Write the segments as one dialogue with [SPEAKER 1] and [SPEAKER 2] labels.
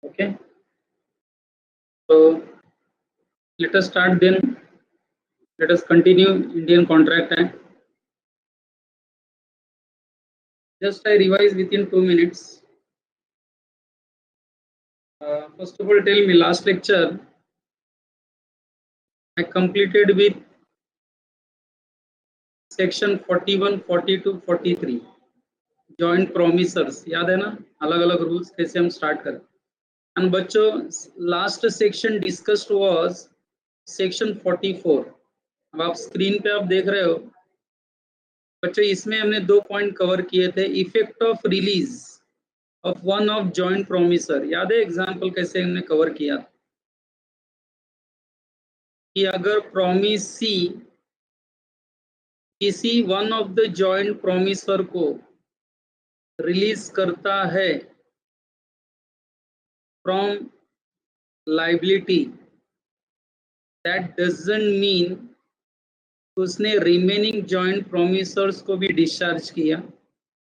[SPEAKER 1] Okay, so let us start then. Let us continue Indian Contract Act. Just I revise within 2 minutes. First of all, tell me last lecture I completed with section 41, 42, 43 joint प्रोमिसर्स याद है ना, अलग अलग rules कैसे हम start करें. And बच्चों last section discussed was section 44. अब आप स्क्रीन पे आप देख रहे हो बच्चों, इसमें हमने 2 पॉइंट कवर किए थे. Effect of release of one of joint promisor. याद है एग्जांपल कैसे हमने कवर किया कि अगर प्रोमिसी किसी one of the joint promisor को रिलीज करता है from liability, that doesn't mean उसने रिमेनिंग जॉइंट प्रोमिसर्स को भी डिस्चार्ज किया.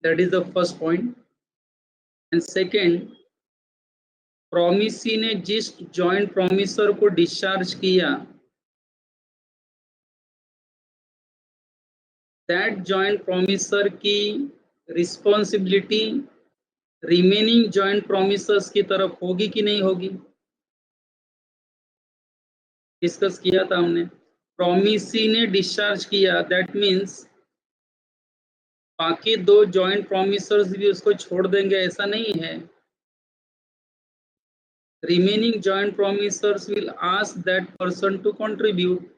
[SPEAKER 1] That is the first point. And second, promisee ने जिस जॉइंट प्रोमिसर को डिस्चार्ज किया, दैट जॉइंट प्रोमिसर की रिस्पॉन्सिबिलिटी रिमेनिंग जॉइंट प्रोमिसर्स की तरफ होगी कि नहीं होगी, डिस्कस किया था हमने. प्रोमिसी ने डिस्चार्ज किया, दैट मीन्स बाकी 2 जॉइंट प्रोमिसर्स भी उसको छोड़ देंगे ऐसा नहीं है. Remaining joint promisors will ask that person to contribute.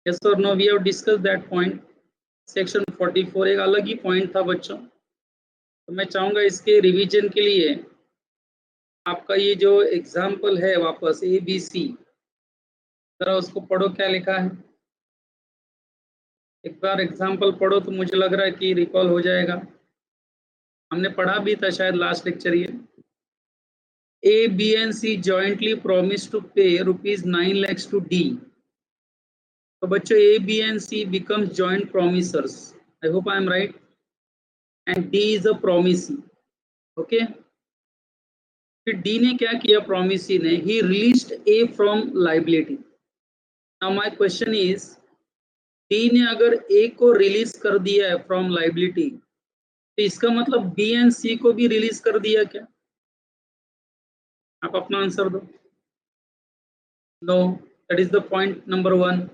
[SPEAKER 1] Yes or no? We have discussed that point. Section 44 एक अलग ही पॉइंट था बच्चों. तो मैं चाहूंगा इसके रिवीजन के लिए आपका ये जो एग्जाम्पल है वापस ABC, जरा उसको पढ़ो क्या लिखा है. एक बार एग्जाम्पल पढ़ो तो मुझे लग रहा है कि रिकॉल हो जाएगा. हमने पढ़ा भी था शायद लास्ट लेक्चर ये. A, B and C jointly promised to pay rupees 9 lakhs to D. तो बच्चों A, B and C becomes joint promisors. I hope I am right. And D is a promisee. Okay. फिर D ने क्या किया, promisee ने, he released A from liability. Now my question is, D ने अगर A को release कर दिया है from liability, तो इसका मतलब B and C को भी रिलीज कर दिया क्या? आप अपना आंसर दो. No, that is the point number 1.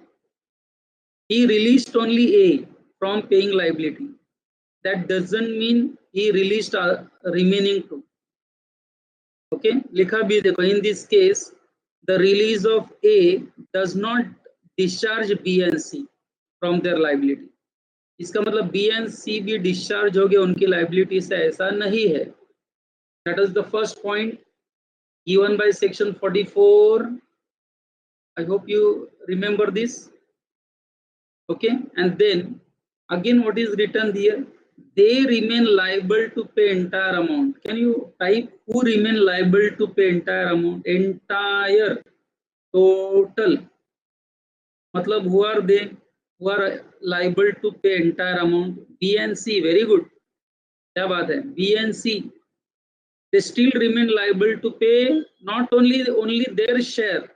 [SPEAKER 1] He released only A from paying liability. That doesn't mean he released remaining 2. Okay, लिखा भी देखो. In this case, the release of A does not discharge B and C from their liability. इसका मतलब B and C भी discharge हो गए उनकी liability से, ऐसा नहीं है. That is the first point given by section 44. I hope you remember this. Okay, and then again what is written here, they remain liable to pay entire amount. Can you type who remain liable to pay entire amount? Entire, total, मतलब who are they who are liable to pay entire amount? B and C. Very good, क्या बात है. B and C, they still remain liable to pay not only their share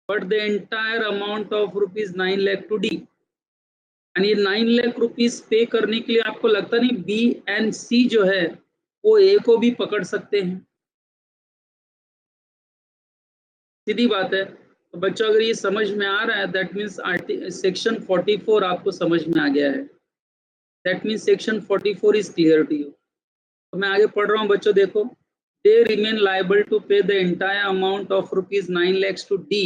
[SPEAKER 1] but the entire amount of rupees 9 lakh to D. and ये 9 lakh rupees पे करने के लिए आपको लगता नहीं बी एंड सी जो है वो ए को भी पकड़ सकते हैं? सीधी बात है. तो बच्चों अगर ये समझ में आ रहा है, दैट मीन्स सेक्शन 44 आपको समझ में आ गया है. That means section 44 is clear to you. तो मैं आगे पढ़ रहा हूँ बच्चों, देखो. They remain liable to pay the entire amount of rupees 9 lakhs to D,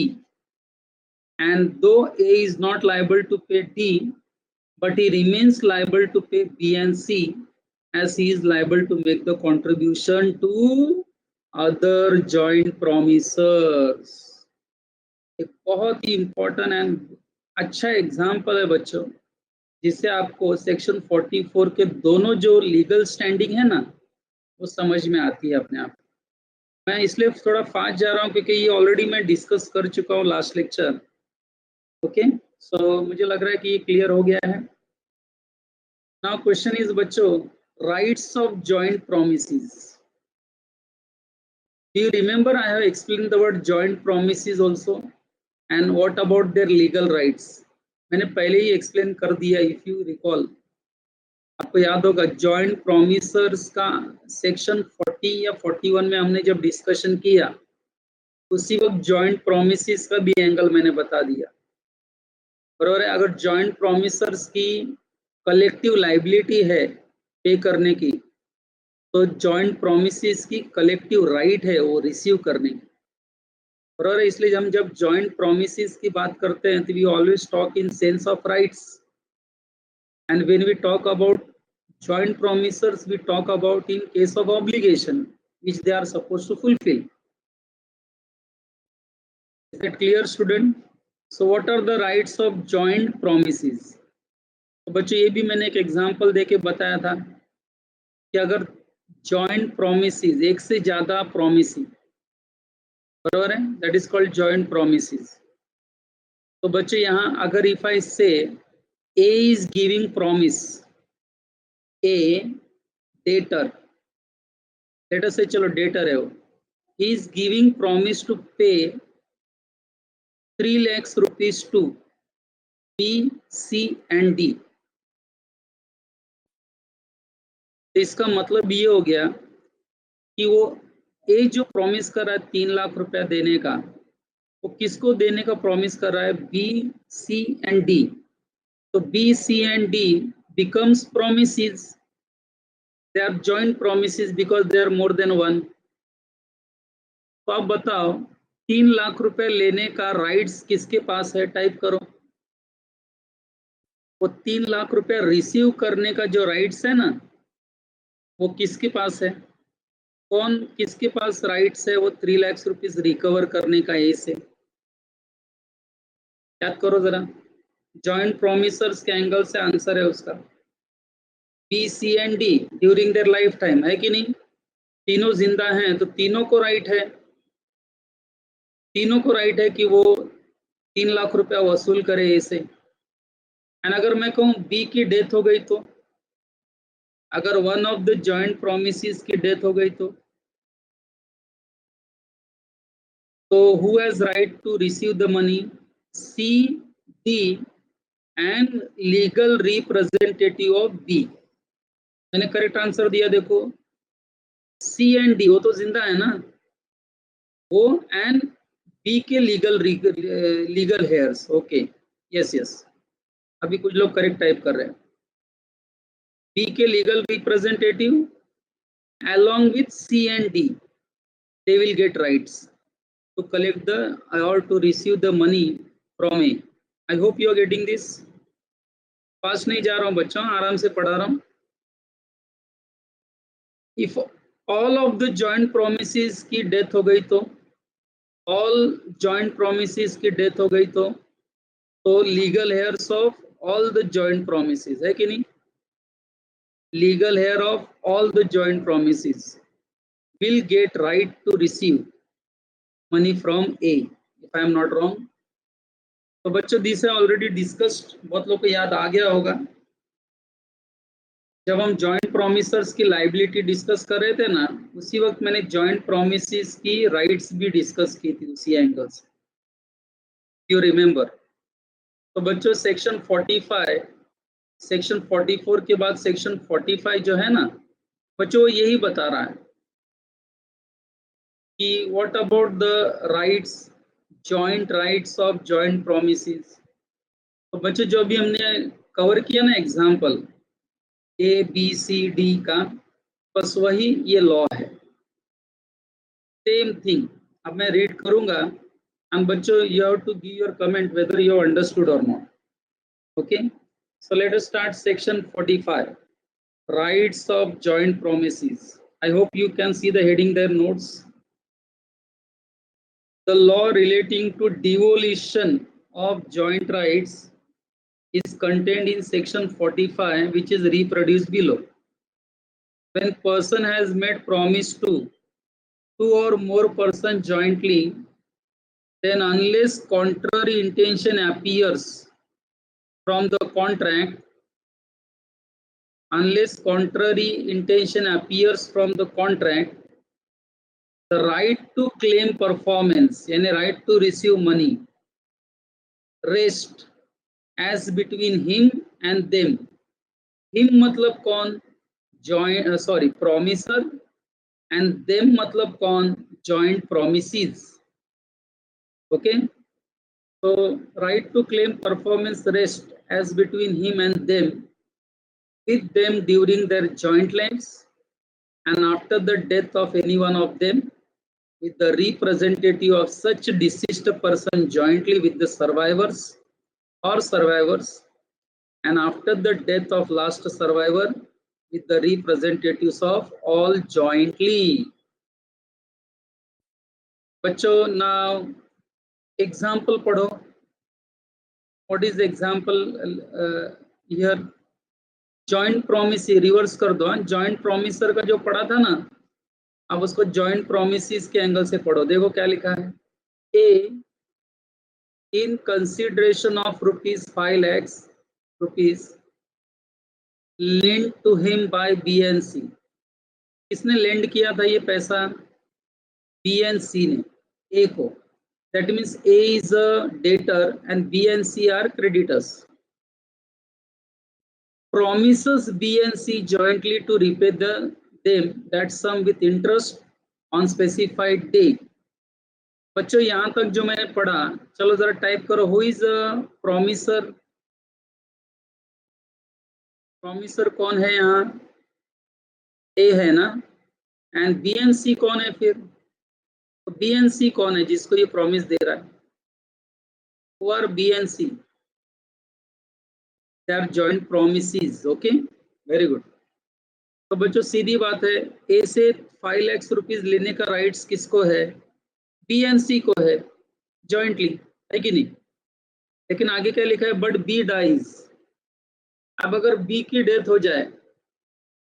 [SPEAKER 1] and though A is not liable to pay D, but he remains liable to pay B and C as he is liable to make the contribution to other joint promisors. एक बहुत ही important and अच्छा example है बच्चों, जिससे आपको section 44 के दोनों जो लीगल स्टैंडिंग है ना वो समझ में आती है अपने आप. मैं इसलिए थोड़ा फास्ट जा रहा हूँ क्योंकि ये ऑलरेडी मैं डिस्कस कर चुका हूँ लास्ट लेक्चर. ओके, सो मुझे लग रहा है कि ये क्लियर हो गया है. Now question is बच्चों, rights of joint promises. Do you remember I have explained the word joint promises also? And what about their legal rights? मैंने पहले ही explain कर दिया, if you recall. आपको याद होगा जॉइंट प्रोमिसर्स का सेक्शन 40 या 41 में हमने जब डिस्कशन किया, उसी वक्त जॉइंट प्रोमिसेस का भी एंगल मैंने बता दिया, बराबर है। अगर जॉइंट प्रोमिसर्स की कलेक्टिव लाइबिलिटी है पे करने की, तो जॉइंट प्रोमिसेस की कलेक्टिव राइट है वो रिसीव करने की, बराबर है। इसलिए हम जब जॉइंट प्रोमिसेस की बात करते हैं तो we always talk in sense of rights, and when we talk about joint promisors, we talk about in case of obligation which they are supposed to fulfill. Is that clear, student? So what are the rights of joint promises? तो बच्चों ये भी मैंने एक example देके बताया था कि अगर joint promises, एक से ज्यादा promises, बराबर है, that is called joint promises. तो बच्चों यहाँ अगर if I say A is giving promise, A debtor, let us say चलो debtor है वो, he is giving promise to pay 3 lakhs rupees to B, C and D. तो इसका मतलब ये हो गया कि वो ए जो प्रॉमिस कर रहा है 3 लाख रुपया देने का, वो किसको देने का प्रॉमिस कर रहा है? B, C and D. तो B, C and D becomes promises. They are joint promises because they are more than one. तो आप बताओ 3 लाख रुपए लेने का राइट्स किसके पास है? टाइप करो। वो 3 लाख रुपया रिसीव करने का जो राइट्स है ना, वो किसके पास है? कौन किसके पास राइट्स है वो 3 लाख रुपीस रिकवर करने का? ए से याद करो जरा, जॉइंट प्रोमिसर्स के एंगल से आंसर है उसका B, C and D during their lifetime, है कि नहीं? तीनों जिंदा हैं तो तीनों को राइट है, तीनों को राइट है कि वो 3 लाख रुपया वसूल करे ए से। एंड अगर मैं कहूँ बी की डेथ हो गई, तो अगर one of the joint promisees की डेथ हो गई, तो who has right to receive the money? C, D and legal representative of B. मैंने करेक्ट आंसर दिया, देखो सी एंड डी, वो तो जिंदा है ना, वो एंड बी के legal hairs. Okay, yes yes, अभी कुछ लोग करेक्ट टाइप कर रहे हैं। बी के legal representative along with C and D, they will get rights to collect the or to receive the money from A. I hope you are getting this. Fast नहीं जा रहा हूँ बच्चों, आराम से पढ़ा रहा हूँ। If all of the joint promises की डेथ हो गई, तो all joint promises की डेथ हो गई, तो legal heirs of all the joint promises, है कि नहीं? Legal heir of all the joint promises will get right to receive money from A, if I am not wrong. तो बच्चों this है ऑलरेडी डिस्कस्ड, बहुत लोग को याद आ गया होगा। जब हम जॉइंट प्रोमिसर्स की लाइबिलिटी डिस्कस कर रहे थे ना, उसी वक्त मैंने जॉइंट प्रोमिसेस की राइट्स भी डिस्कस की थी उसी एंगल से, यू रिमेम्बर। तो बच्चों सेक्शन 45, सेक्शन 44 के बाद सेक्शन 45 जो है ना बच्चों, यही बता रहा है कि what about the rights, joint rights of joint promisees. तो बच्चों जो भी हमने कवर किया ना example A B C D का, बस वही ये लॉ है, सेम थिंग। अब मैं रीड करूंगा एंड बच्चों you have to give your comment whether you understood और not. Okay, so let us start section 45, rights of joint promisees. I hope you can see the heading there, notes. The law relating to devolution of joint rights is contained in section 45, which is reproduced below. When person has made promise to two or more persons jointly, then unless contrary intention appears from the contract, the right to claim performance यानी right to receive money rest as between him and them. Him मतलब कौन? Joint sorry promisor, and them मतलब कौन? Joint promisees. Okay, so right to claim performance rest as between him and them, with them during their joint lives and after the death of any one of them, with the representative of such deceased person jointly with the survivors or survivors, and after the death of last survivor, with the representatives of all jointly. बच्चों, now example पढ़ो. What is the example here? Joint promise reverse कर दो. Joint promisor का जो पढ़ा था ना, अब उसको जॉइंट प्रोमिस के एंगल से पढ़ो. देखो क्या लिखा है. A in consideration of ₹5 lakhs lend to him by BNC. किसने लेंड किया था ये पैसा? बीएनसी ने ए को. That means A is a debtor and BNC are creditors. Promises BNC jointly to repay them that sum with interest on specified date. बच्चों यहां तक जो मैंने पढ़ा, चलो जरा टाइप करो. Who is promisor? प्रोमिसर कौन है यहाँ? ए है ना. एंड बीएनसी कौन है फिर? तो बीएनसी कौन है जिसको ये प्रॉमिस दे रहा है? Who are BNC? They are joint promises. Okay, very good. तो बच्चों सीधी बात है, ए से 5 लाख रुपीज लेने का राइट्स किसको है? बीएनसी को है जॉइंटली, है कि नहीं? लेकिन आगे क्या लिखा है? But B dies. अब अगर बी की डेथ हो जाए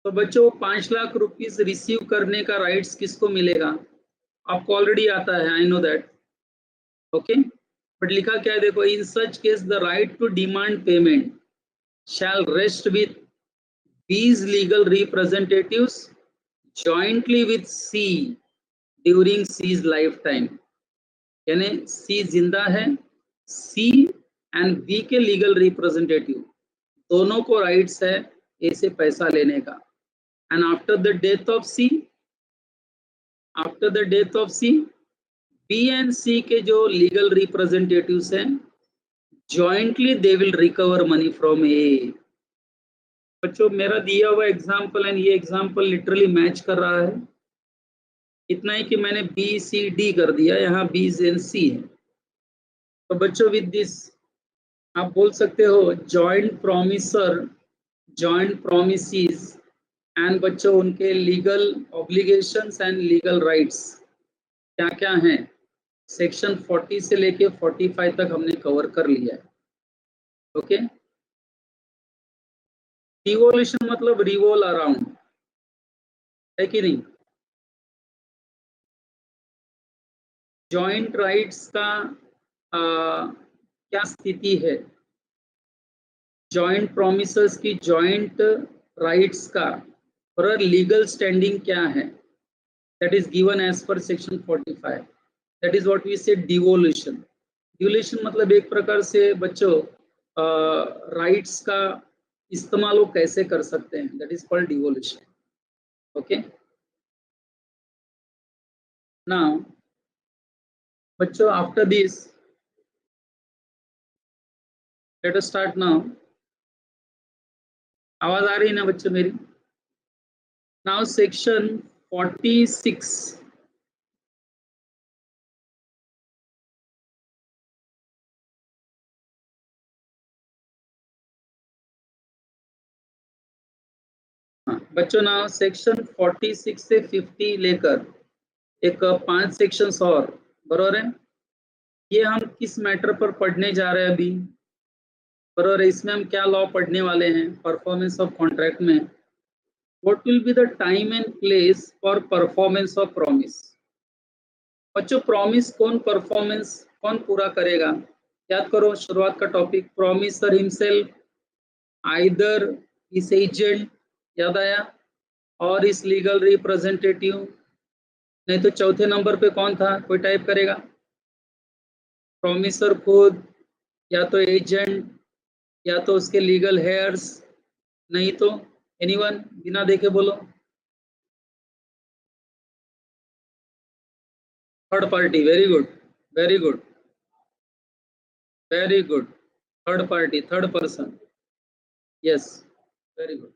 [SPEAKER 1] तो बच्चों 5 लाख रुपीज रिसीव करने का राइट्स किसको मिलेगा? आपको ऑलरेडी आता है, I know that. Okay, but लिखा क्या है देखो. In such case the right to demand payment shall rest with B's legal representatives jointly with C during C's lifetime. यानी सी जिंदा है, सी एंड बी के लीगल रिप्रेजेंटेटिव दोनों को राइट्स है ए से पैसा लेने का. And after the death of C, B and C के जो लीगल रिप्रेजेंटेटिव्स हैं jointly they will recover money from ए. बच्चों मेरा दिया हुआ एग्जाम्पल एंड ये एग्जाम्पल लिटरली मैच कर रहा है. इतना ही कि मैंने बी सी डी कर दिया, यहाँ बी एंड सी है. तो बच्चों विद दिस आप बोल सकते हो joint promisor, joint promises and बच्चों उनके legal obligations and legal rights क्या क्या हैं. सेक्शन 40 से लेके 45 तक हमने कवर कर लिया है. ओके, डिवोल्यूशन मतलब रिवॉल्व अराउंड, है कि नहीं? जॉइंट राइट्स का क्या स्थिति है? जॉइंट प्रोमिसेस की जॉइंट राइट्स का और लीगल स्टैंडिंग क्या है? That is given as per section 45. That is what we say devolution. Devolution मतलब एक प्रकार से बच्चों राइट्स का इस्तेमाल वो कैसे कर सकते हैं, that is called devolution. Okay, now बच्चों after this let us start now. आवाज आ रही है ना बच्चों मेरी? Now section 46. बच्चों नाउ सेक्शन 46 से 50 लेकर एक 5 सेक्शंस और बरोबर है. ये हम किस मैटर पर पढ़ने जा रहे हैं अभी? बरोबर है. इसमें हम क्या लॉ पढ़ने वाले हैं? परफॉर्मेंस ऑफ कॉन्ट्रैक्ट में what will be the time and place for performance of promise. बच्चों प्रॉमिस कौन परफॉर्मेंस कौन पूरा करेगा? याद करो शुरुआत का टॉपिक, प्रॉमिसर हिमसेल्फ, आइदर इस एजेंट, याद आया, और इस लीगल रिप्रेजेंटेटिव नहीं तो चौथे नंबर पे कौन था, कोई टाइप करेगा? प्रॉमिसर खुद, या तो एजेंट, या तो उसके लीगल हेयर्स, नहीं तो एनीवन, बिना देखे बोलो। Third party, very good, very good, very good. Third party, third person, yes, very good.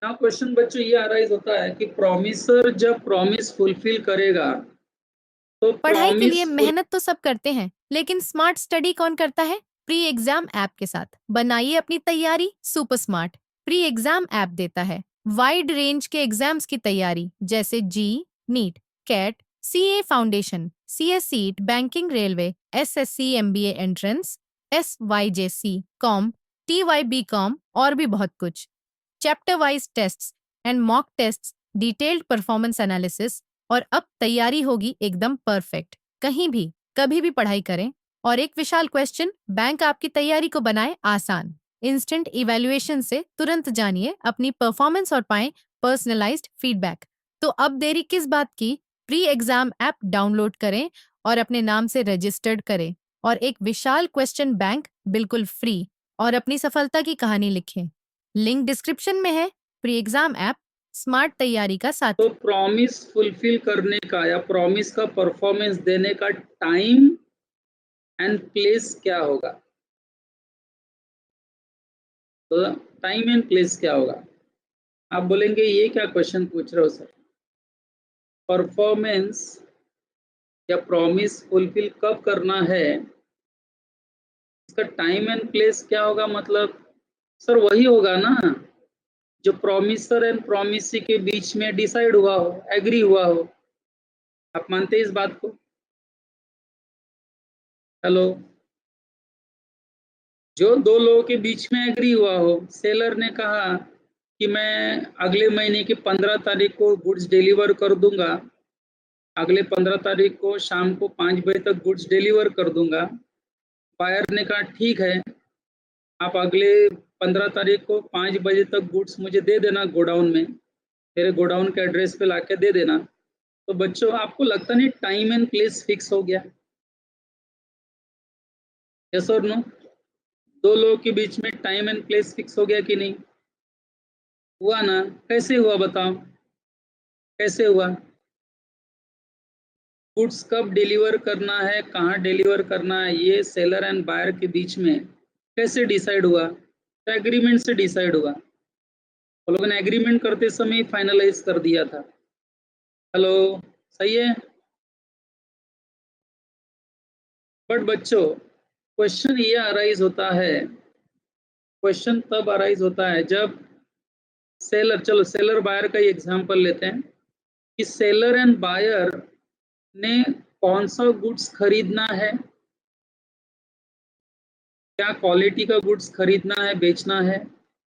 [SPEAKER 1] Now question बच्चों ये अराइज होता है कि प्रॉमिसर जब प्रॉमिस फुलफिल करेगा तो
[SPEAKER 2] पढ़ाई के लिए
[SPEAKER 1] प्रॉमिस फुल
[SPEAKER 2] मेहनत तो सब करते हैं, लेकिन स्मार्ट स्टडी कौन करता है? प्री एग्जाम ऐप के साथ बनाइए अपनी तैयारी super smart. Pre exam app देता है वाइड रेंज के एग्जाम्स की तैयारी, जैसे JEE, NEET, CAT, CA foundation, CS CET, banking, railway, SSC, MBA entrance, SYJC, com, TYB com और भी बहुत कुछ। Chapter wise tests and mock tests, detailed performance analysis, और अब तैयारी होगी एकदम परफेक्ट। कहीं भी कभी भी पढ़ाई करें। और एक विशाल क्वेश्चन बैंक आपकी तैयारी को बनाए आसान। इंस्टेंट इवैल्यूएशन से तुरंत जानिए अपनी परफॉर्मेंस और पाएं पर्सनलाइज्ड फीडबैक। तो अब देरी किस बात की? प्री एग्जाम ऐप डाउनलोड करें और अपने नाम से रजिस्टर्ड करें और एक विशाल क्वेश्चन बैंक बिल्कुल फ्री और अपनी सफलता की कहानी लिखें। लिंक डिस्क्रिप्शन में है। प्री एग्जाम ऐप स्मार्ट तैयारी का
[SPEAKER 1] तो
[SPEAKER 2] साथी।
[SPEAKER 1] प्रॉमिस फुलफिल करने का या प्रॉमिस का परफॉर्मेंस देने का टाइम एंड प्लेस क्या होगा? तो टाइम एंड प्लेस क्या होगा? आप बोलेंगे ये क्या क्वेश्चन पूछ रहे हो सर, परफॉर्मेंस या प्रॉमिस फुलफिल कब करना है, इसका टाइम एंड प्लेस क्या होगा? मतलब सर वही होगा ना जो प्रॉमिसर एंड प्रॉमिसी के बीच में डिसाइड हुआ हो, एग्री हुआ हो। आप मानते हैं इस बात को? हेलो, जो दो लोगों के बीच में एग्री हुआ हो, सेलर ने कहा कि मैं अगले महीने की 15 तारीख को गुड्स डिलीवर कर दूंगा, अगले 15 तारीख को शाम को 5 बजे तक गुड्स डिलीवर कर दूंगा। बायर ने कहा ठीक है, आप अगले 15 तारीख को 5 बजे तक गुड्स मुझे दे देना गोडाउन में, मेरे गोडाउन के एड्रेस पे लाके दे देना। तो बच्चों आपको लगता नहीं टाइम एंड प्लेस फिक्स हो गया? यस और नो? दो लोगों के बीच में टाइम एंड प्लेस फिक्स हो गया कि नहीं? हुआ ना? कैसे हुआ बताओ, कैसे हुआ? गुड्स कब डिलीवर करना है, कहाँ डिलीवर करना है, ये सेलर एंड बायर के बीच में कैसे डिसाइड हुआ? तो एग्रीमेंट से डिसाइड हुआ। वो लोगों ने एग्रीमेंट करते समय ही फाइनलाइज कर दिया था। हेलो, सही है? बट बच्चों क्वेश्चन ये अराइज होता है, क्वेश्चन तब अराइज होता है जब सेलर, चलो सेलर बायर का ही एग्जांपल लेते हैं कि सेलर एंड बायर ने कौन सा गुड्स खरीदना है, क्या क्वालिटी का गुड्स खरीदना है, बेचना है,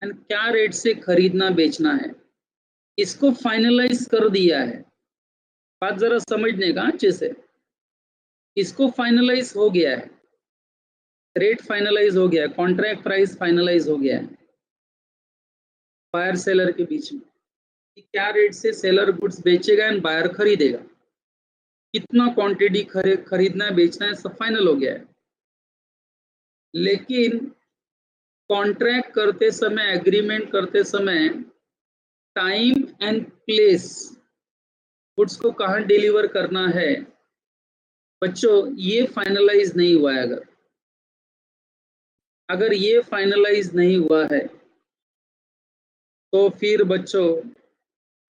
[SPEAKER 1] एंड क्या रेट से खरीदना बेचना है, इसको फाइनलाइज कर दिया है। बात जरा समझने का अच्छे से, इसको फाइनलाइज हो गया है, रेट फाइनलाइज हो गया है, कॉन्ट्रैक्ट प्राइस फाइनलाइज हो गया है बायर सेलर के बीच में कि क्या रेट से सेलर गुड्स बेचेगा एंड बायर खरीदेगा, कितना क्वांटिटी खरीदना है, बेचना है, सब फाइनल हो गया है। लेकिन कॉन्ट्रैक्ट करते समय, एग्रीमेंट करते समय टाइम एंड प्लेस, गुड्स को कहाँ डिलीवर करना है, बच्चों ये फाइनलाइज नहीं हुआ है। अगर अगर ये फाइनलाइज नहीं हुआ है तो फिर बच्चों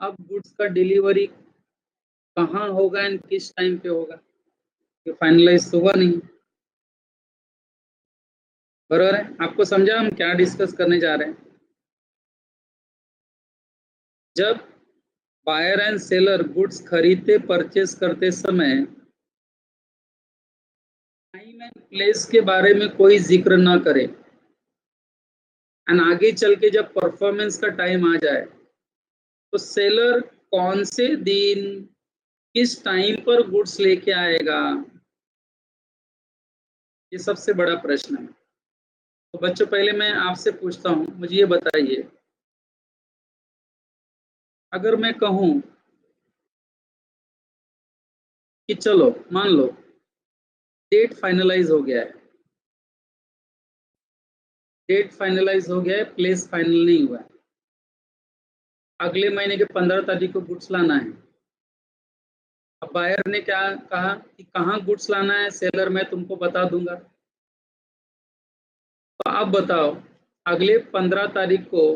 [SPEAKER 1] अब गुड्स का डिलीवरी कहाँ होगा एंड किस टाइम पे होगा, ये फाइनलाइज तो हुआ नहीं। बरोबर है? आपको समझा हम क्या डिस्कस करने जा रहे हैं? जब बायर एंड सेलर गुड्स खरीदते परचेस करते समय टाइम एंड प्लेस के बारे में कोई जिक्र ना करे, एंड आगे चल के जब परफॉर्मेंस का टाइम आ जाए तो सेलर कौन से दिन किस टाइम पर गुड्स लेके आएगा, ये सबसे बड़ा प्रश्न है। तो बच्चों पहले मैं आपसे पूछता हूं, मुझे ये बताइए, अगर मैं कहूं कि चलो मान लो डेट फाइनलाइज हो गया है, डेट फाइनलाइज हो गया है, प्लेस फाइनल नहीं हुआ है, अगले महीने के 15 तारीख को गुड्स लाना है। अब बायर ने क्या कहा कि कहाँ गुड्स लाना है सेलर, मैं तुमको बता दूंगा। तो आप बताओ अगले 15 तारीख को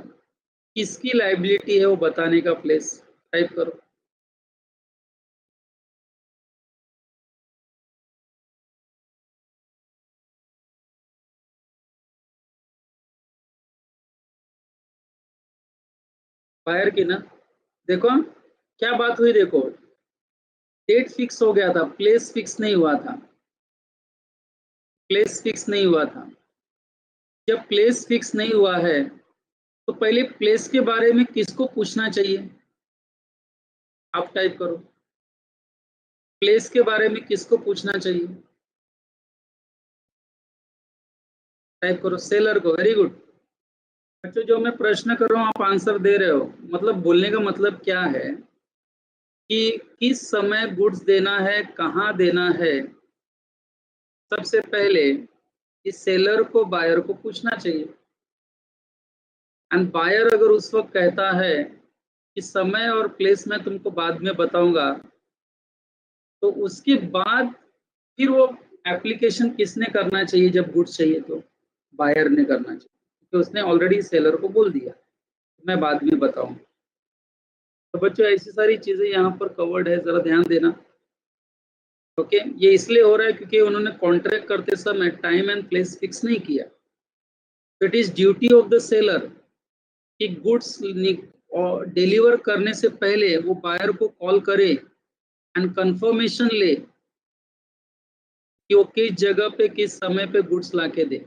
[SPEAKER 1] किसकी लाइबिलिटी है वो बताने का प्लेस टाइप करो। बायर की ना। देखो क्या बात हुई, देखो डेट फिक्स हो गया था, प्लेस फिक्स नहीं हुआ था, प्लेस फिक्स नहीं हुआ था। जब प्लेस फिक्स नहीं हुआ है तो पहले प्लेस के बारे में किसको पूछना चाहिए, आप टाइप करो। प्लेस के बारे में किसको पूछना चाहिए, टाइप करो सेलर को। वेरी गुड बच्चों, जो मैं प्रश्न कर रहा हूँ आप आंसर दे रहे हो, मतलब बोलने का मतलब क्या है कि किस समय गुड्स देना है, कहाँ देना है, सबसे पहले इस सेलर को बायर को पूछना चाहिए। एंड बायर अगर उस वक्त कहता है कि समय और प्लेस मैं तुमको बाद में बताऊंगा, तो उसके बाद फिर वो एप्लीकेशन किसने करना चाहिए, जब गुड्स चाहिए तो बायर ने करना चाहिए, क्योंकि उसने ऑलरेडी सेलर को बोल दिया मैं बाद में बताऊं। तो बच्चों ऐसी सारी चीजें यहाँ पर कवर्ड है, जरा ध्यान देना। ओके ये इसलिए हो रहा है क्योंकि उन्होंने कॉन्ट्रैक्ट करते समय टाइम एंड प्लेस फिक्स नहीं किया। It is duty of the seller कि गुड्स डिलीवर करने से पहले वो बायर को कॉल करे एंड कंफर्मेशन ले कि वो किस जगह पे किस समय पे गुड्स लाके दे।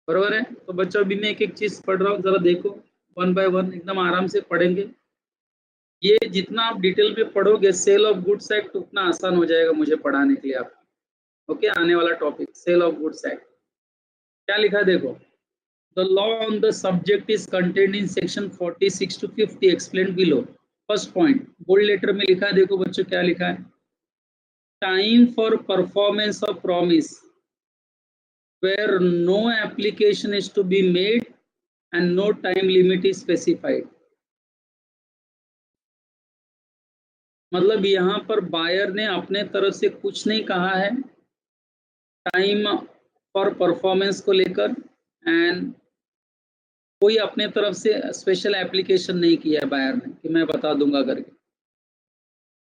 [SPEAKER 1] बरोबर है। तो बच्चों अभी मैं एक एक चीज पढ़ रहा हूँ, जरा देखो वन बाय वन एकदम आराम से पढ़ेंगे। ये जितना आप डिटेल में पढ़ोगे सेल ऑफ गुड्स एक्ट उतना आसान हो जाएगा मुझे पढ़ाने के लिए आपको। ओके आने वाला topic sale of goods act क्या लिखा है देखो। The law on the subject is contained in section 46 to 50 explain below. First point bold letter में लिखा है, देखो बच्चों क्या लिखा है। Time for performance of promise where no application is to be made and no time limit is specified। मतलब यहाँ पर बायर ने अपने तरफ से कुछ नहीं कहा है टाइम फॉर परफॉर्मेंस को लेकर, एंड कोई अपने तरफ से स्पेशल एप्लीकेशन नहीं किया है बायर ने कि मैं बता दूंगा करके।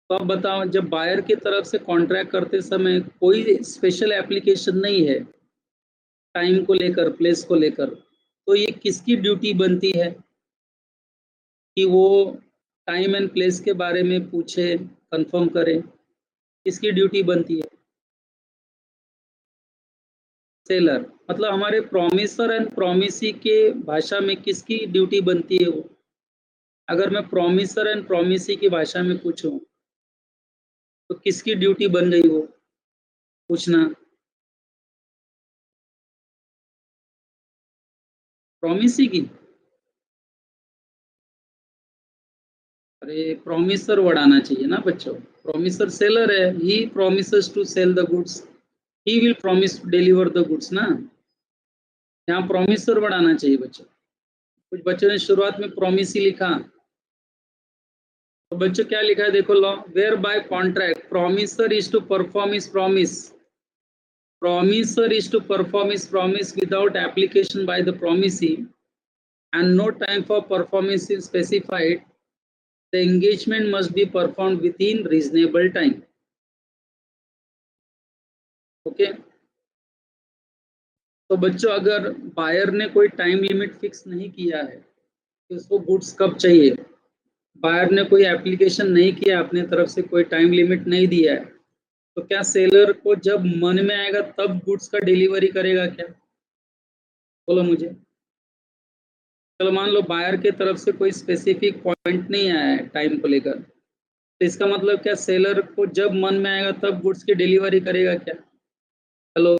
[SPEAKER 1] तो अब बताओ जब बायर की तरफ से कॉन्ट्रैक्ट करते समय कोई स्पेशल एप्लीकेशन नहीं है टाइम को लेकर प्लेस को लेकर, तो ये किसकी ड्यूटी बनती है कि वो टाइम एंड प्लेस के बारे में पूछे, कंफर्म करे, किसकी ड्यूटी बनती है, सेलर। मतलब हमारे प्रॉमिसर एंड प्रॉमिसी के भाषा में किसकी ड्यूटी बनती है वो। अगर मैं प्रॉमिसर एंड प्रॉमिसी की भाषा में पूछूं तो किसकी ड्यूटी बन गई वो पूछना, प्रॉमिसी की। अरे प्रॉमिसर वर्ड आना चाहिए ना बच्चों, प्रॉमिसर सेलर है, he promises to sell the goods, he will promise to deliver the goods ना, यहाँ प्रॉमिसर वर्ड आना चाहिए बच्चों। कुछ बच्चों ने शुरुआत में प्रॉमिस ही लिखा, तो बच्चों क्या लिखा है देखो law whereby contract promisor is to perform is promise, promiser is to perform his promise without application by the promisee and no time for performance is specified, the engagement must be performed within reasonable time। Okay तो बच्चों अगर buyer ने कोई time limit fix नहीं किया है कि उसको गुड्स कब चाहिए, बायर ने कोई एप्लीकेशन नहीं किया अपने तरफ से, कोई टाइम लिमिट नहीं दिया है, तो क्या सेलर को जब मन में आएगा तब गुड्स का डिलीवरी करेगा क्या, बोलो मुझे। चलो मान लो बायर के तरफ से कोई स्पेसिफिक पॉइंट नहीं आया है टाइम को लेकर, तो इसका मतलब क्या सेलर को जब मन में आएगा तब गुड्स की डिलीवरी करेगा क्या। हेलो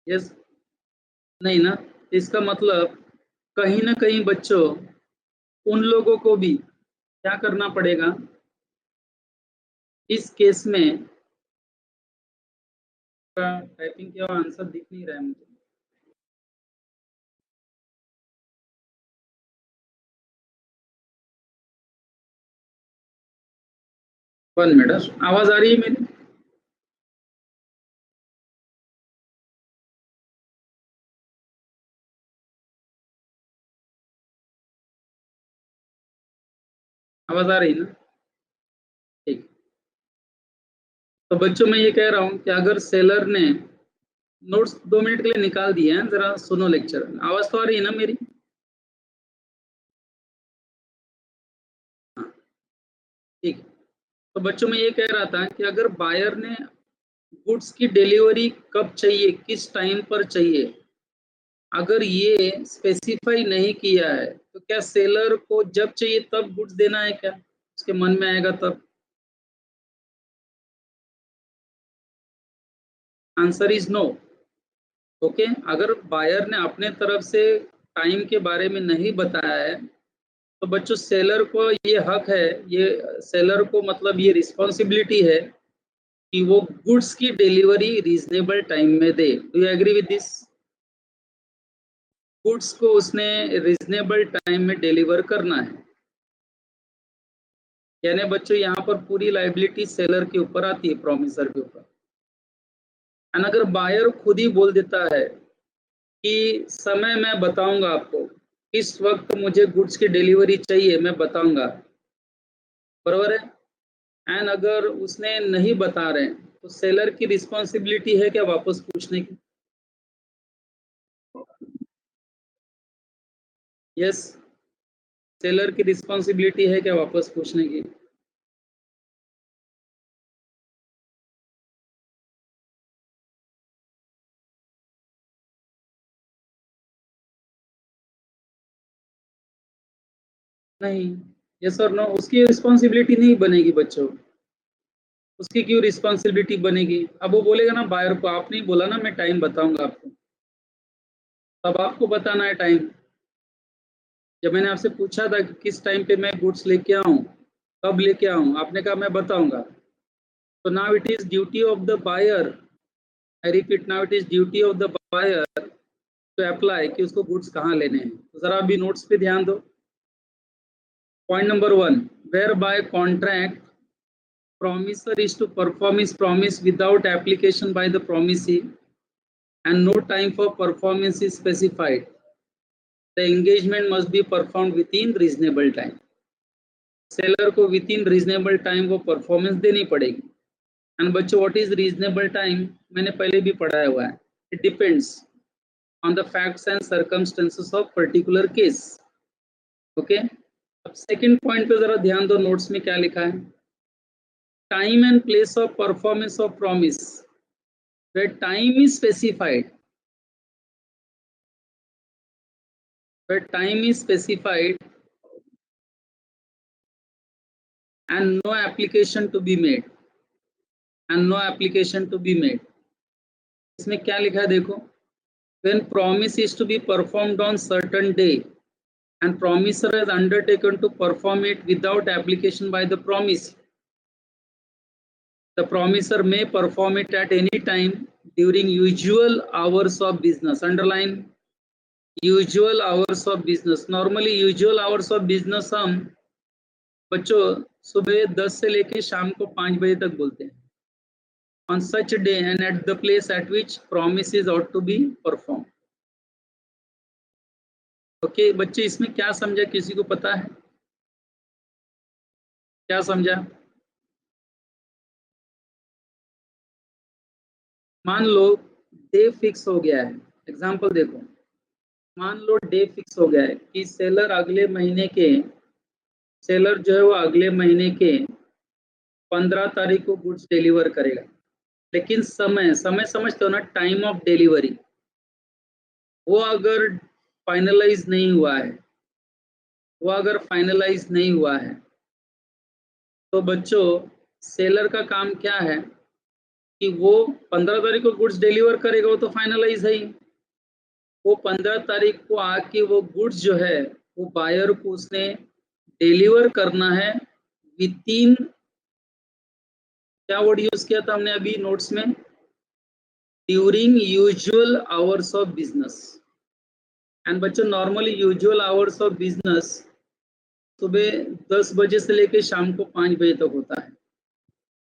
[SPEAKER 1] यस, नहीं ना, इसका मतलब कहीं ना कहीं बच्चों उन लोगों को भी क्या करना पड़ेगा इस केस में। टाइपिंग किया आंसर दिख नहीं रहा है मुझे। 1 मिनट, आवाज आ रही है मेरी? आवाज आ रही है ना? ठीक। तो बच्चों मैं ये कह रहा हूँ कि अगर सेलर ने नोट्स 2 मिनट के लिए निकाल दिए हैं, जरा सुनो लेक्चर। आवाज तो आ रही है ना मेरी? हाँ, ठीक है। तो बच्चों मैं ये कह रहा था कि अगर बायर ने गुड्स की डिलीवरी कब चाहिए, किस टाइम पर चाहिए, अगर ये स्पेसिफाई नहीं किया है तो क्या सेलर को जब चाहिए तब गुड्स देना है क्या? उसके मन में आएगा तब। Answer is no. ओके, अगर बायर ने अपने तरफ से टाइम के बारे में नहीं बताया है तो बच्चों सेलर को ये हक है, ये सेलर को मतलब ये रिस्पॉन्सिबिलिटी है कि वो गुड्स की डिलीवरी रीजनेबल टाइम में दे। Do you agree with this? Goods को उसने रीजनेबल टाइम में डिलीवर करना है। यानी बच्चों यहाँ पर पूरी लाइबिलिटी सेलर के ऊपर आती है, प्रोमिसर के ऊपर। और अगर बायर खुद ही बोल देता है कि समय मैं बताऊंगा आपको, किस वक्त मुझे गुड्स की डिलीवरी चाहिए मैं बताऊंगा, बराबर है। एंड अगर उसने नहीं बता रहे तो सेलर की रिस्पॉन्सिबिलिटी है क्या वापस पूछने की? यस, सेलर की रिस्पॉन्सिबिलिटी है क्या वापस पूछने की? नहीं, यस और नो, उसकी रिस्पॉन्सिबिलिटी नहीं बनेगी बच्चों। उसकी क्यों रिस्पॉन्सिबिलिटी बनेगी? अब वो बोलेगा ना बायर को, आपने ही बोला ना मैं टाइम बताऊंगा आपको, अब आपको बताना है टाइम। जब मैंने आपसे पूछा था कि किस टाइम पे मैं गुड्स लेके आऊं, कब लेके आऊं, आपने कहा मैं बताऊंगा। तो now it is duty of the buyer, I repeat, now it is duty of the buyer to apply कि उसको गुड्स कहाँ लेने हैं। तो जरा अभी नोट्स पे ध्यान दो। Point number 1, whereby contract promisor is to perform his promise without application by the promisee and no time for performance is specified. The engagement must be performed within reasonable time. Seller को with in reasonable time वो performance देनी पड़ेगी। And बच्चों what is reasonable time, मैंने पहले भी पढ़ाया हुआ है, it depends on the facts and circumstances of particular case. Okay, अब सेकंड पॉइंट पे जरा ध्यान दो, नोट्स में क्या लिखा है। Time and place of performance of promise, where time is specified, where time is specified and no application to be made, and no application to be made। इसमें क्या लिखा है देखो, when promise is to be performed on certain day and promiser has undertaken to perform it without application by the promise, the promiser may perform it at any time during usual hours of business। Underline usual hours of business। normally usual hours of business हम बच्चों सुबह 10 से लेके शाम को 5 बजे तक बोलते हैं। on such a day and at the place at which promises ought to be performed। Okay बच्चे, इसमें क्या समझा, किसी को पता है क्या समझा? मान लो डे फिक्स हो गया है, एग्जांपल देखो, मान लो डे फिक्स हो गया है कि सेलर जो है वो अगले महीने के 15 तारीख को गुड्स डिलीवर करेगा। लेकिन समय समय समझते हो ना, टाइम ऑफ डिलीवरी, वो अगर फाइनलाइज नहीं हुआ है, वो अगर फाइनलाइज नहीं हुआ है तो बच्चों सेलर का काम क्या है कि वो 15 तारीख को गुड्स डिलीवर करेगा, वो तो फाइनलाइज है ही। वो 15 तारीख को आके वो गुड्स जो है वो बायर को उसने डिलीवर करना है विद इन, क्या वर्ड यूज किया था हमने अभी नोट्स में, during usual hours of business. And बच्चों normally usual hours of business सुबह 10 बजे से लेकर शाम को 5 बजे तक होता है।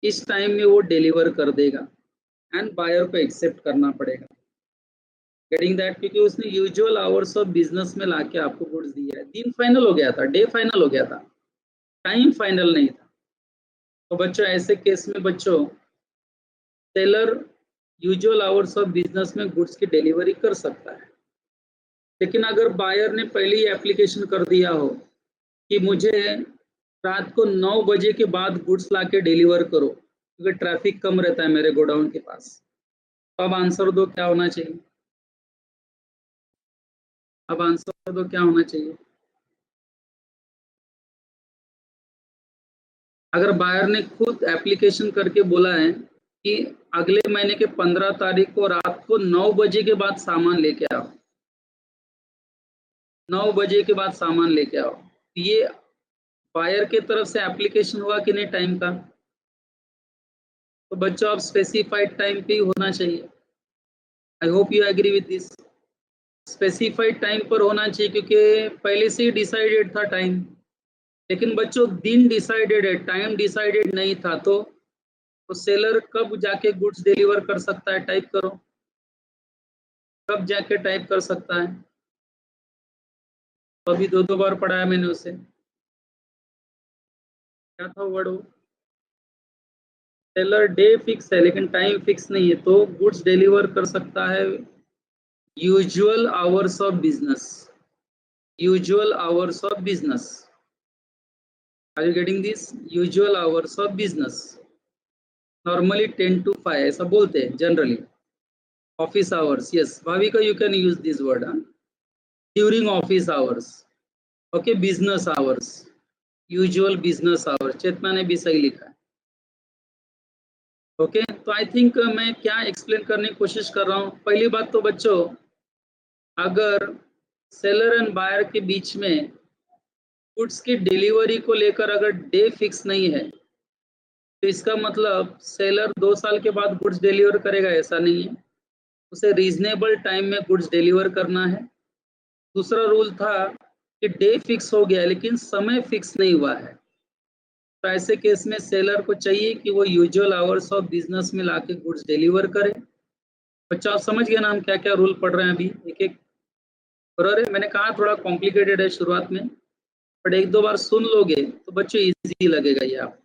[SPEAKER 1] इस टाइम में वो डिलीवर कर देगा एंड बायर को एक्सेप्ट करना पड़ेगा। Getting that? क्योंकि उसने यूजुअल आवर्स ऑफ बिजनेस में लाके आपको गुड्स दिया है। दिन फाइनल हो गया था, डे फाइनल हो गया था, टाइम फाइनल नहीं था। तो बच्चों ऐसे केस में बच्चों seller usual hours of business में गुड्स की डिलीवरी कर सकता है। लेकिन अगर बायर ने पहले ही एप्लीकेशन कर दिया हो कि मुझे रात को 9 बजे के बाद गुड्स लाके डिलीवर करो क्योंकि ट्रैफिक कम रहता है मेरे गोडाउन के पास, तो अब आंसर दो क्या होना चाहिए? अब आंसर दो क्या होना चाहिए? अगर बायर ने खुद एप्लीकेशन करके बोला है कि अगले महीने के 15 तारीख को रात को 9 बजे के बाद सामान लेके आओ, 9 बजे के बाद सामान लेके आओ, ये बायर के तरफ से एप्लीकेशन हुआ कि नहीं टाइम का? तो बच्चों अब स्पेसिफाइड टाइम पे ही होना चाहिए। I hope you agree with this. Specified time पर होना चाहिए क्योंकि पहले से ही डिसाइडेड था टाइम। लेकिन बच्चों दिन डिसाइडेड है, टाइम डिसाइडेड नहीं था, तो सेलर कब जाके गुड्स डिलीवर कर सकता है? टाइप करो, कब जाके टाइप कर सकता है? तो अभी 2 बार पढ़ाया मैंने उसे, क्या था वर्ड वो? सेलर डे फिक्स है लेकिन टाइम फिक्स नहीं है, तो गुड्स डिलीवर कर सकता है usual hours of business, usual hours of business. Are you getting this? Usual hours of business normally 10 to 5 ऐसा बोलते हैं जनरली। Office hours, yes Bhavika you can use this word, during office hours. Okay, business hours, usual business hours, Chetna ने भी सही लिखा है। Okay तो आई थिंक मैं क्या एक्सप्लेन करने की कोशिश कर रहा हूँ। पहली बात तो बच्चों, अगर सेलर एंड बायर के बीच में गुड्स की डिलीवरी को लेकर अगर डे फिक्स नहीं है तो इसका मतलब सेलर 2 साल के बाद गुड्स डिलीवर करेगा ऐसा नहीं है, उसे रीजनेबल टाइम में गुड्स डिलीवर करना है। दूसरा रूल था कि डे फिक्स हो गया लेकिन समय फिक्स नहीं हुआ है, तो ऐसे केस में सेलर को चाहिए कि वो यूजुअल आवर्स ऑफ बिजनेस में लाके गुड्स डिलीवर करे। बच्चा आप समझ गए ना हम क्या क्या रूल पढ़ रहे हैं अभी एक एक? बराबर है, मैंने कहा थोड़ा कॉम्प्लिकेटेड है शुरुआत में, बट 1-2 बार सुन लोगे तो बच्चों इजी लगेगा ये आप।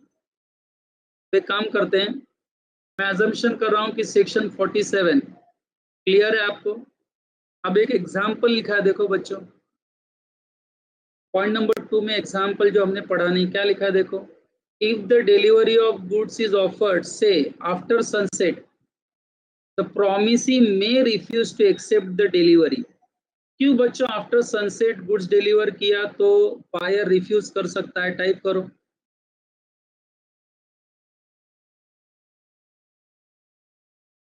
[SPEAKER 1] तो एक काम करते हैं, मैं अजम्पशन कर रहा हूँ कि सेक्शन 47 क्लियर है आपको। अब एक एग्जाम्पल लिखा है, देखो बच्चों पॉइंट नंबर 2 में एग्जाम्पल जो हमने पढ़ा नहीं, क्या लिखा है देखो। If the delivery of goods is offered say after sunset, the promisee may refuse to accept the delivery। क्यों बच्चों आफ्टर सनसेट गुड्स डिलीवर किया तो बायर रिफ्यूज कर सकता है? टाइप करो,